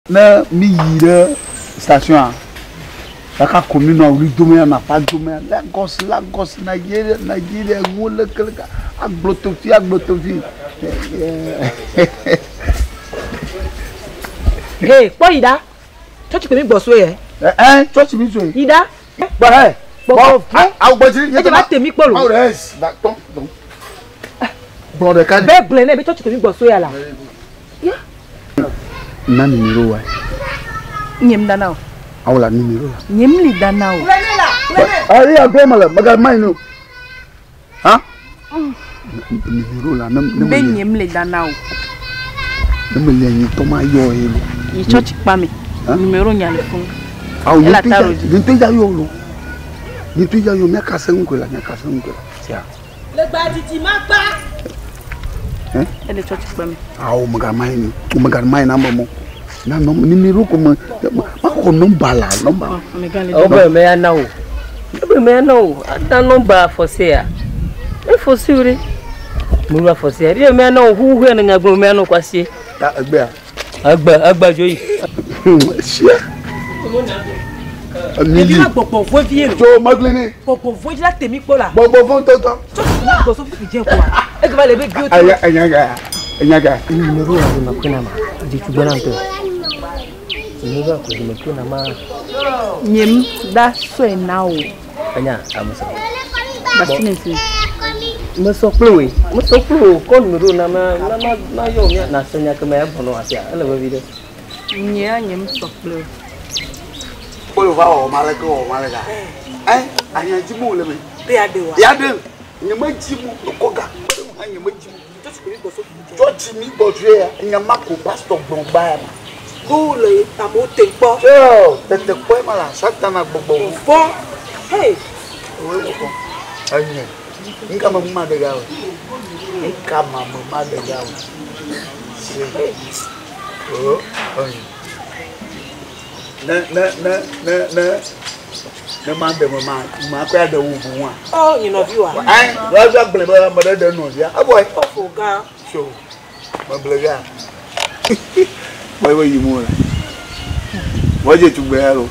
Na mi yire station a ka commune a wuri domaine na pas domaine Lagos Nigeria ngole kelka aglotofi Hey, boy ida. Church ko mi gbo so ye. Church mi so ye. Ida. Ba I'll temi polo. How rest that don't. Brother can be blend be church ko mi gbo so ya la. Yeah. Na numero wa. Nyem danao. Awla numero la. Nyem li danao. Ari abe mala maga mainu. Ha? Numero la be nyem li danao. Me le ni to ma yo elo. Yi church pa mi. Numero nyale fun. Aw ni te ja yo lo. Ni te ja yo me ka se nkola, Tia. Le gba titi ma pa. Ele church pa mi. Aw maga mainu na mo. Na no numero ko ma ko number la, number. Obo me ya na o. Obo me ya na o. Ada number for say. E for sure. Mo wa for say. Ri me ya na o hu na ngagbo me ya no kwase. Agba joyi. Sia. Ebi ma popo fo vie lo. Jo maglene. Popo fo la temi po la. Popo fo toto. Ko so fi je ko a. E ko ba le be bi o. Enyaga. Numero ya makuna ma. Di kubana nto. Numero ko di makuna ma. Nyem da so now. Anya amuso. Basinesi. Mo so plo ko numero na yo na senya ka me bono asia. Ele ba video. Nya nyem so plo. Polo va o malaga. Anya jimu le me. Be ade wa. Ya de. Nyama jimu ko ga. Anya ma jimu. Church mi gbodre ya. Nyama ko pastor gbongba ya. Go le tamo tempo. Yo, tete ko mala satana gbogbo. Fo. Hey. Owe ko. Anya. Nka mama de gawo. Nka mama de gawo. Oh, anya. Na mande ma kwa da wu bu wa. Oh, you know you are. Ai, wa za ble ba ma da no ya. Aboy. Oh, ga. So. Ma ble ga. Boy we yi mo la. Wo je tu gbe ro.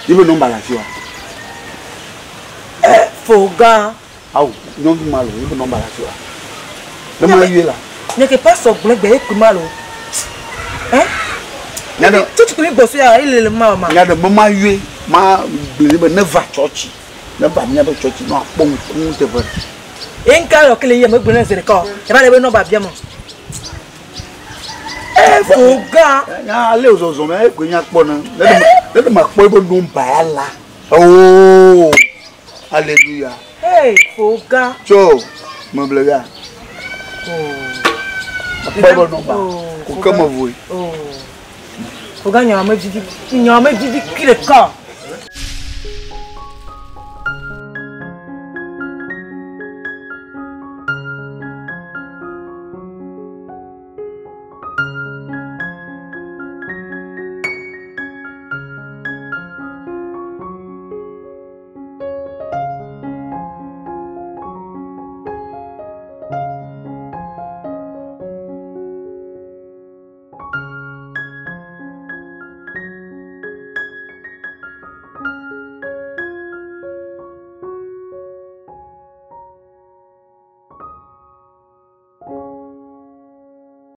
Ibo no mbala si wa. Foga. Aw, no bi malo, ibo no mbala si wa. Na ma yi la. Ne ke pas so gbe e ku malo. Nyado tutu ko mi gbo so ya ile mama. Nyado bo ma yue ma ble be never church. Never nyado church no apon kun te bo. Enka yo kele ye me gbo na se ko. E ba le be no ba bia mo. Foga. Ya le ozozo me e kwenya po na. Le ma po bo dum ba la. Oh. Hallelujah. Hey, Foga. Cho, mo ble ga. Pa bo no ba. Ko kama voi. Foga nyama jidi kile ka.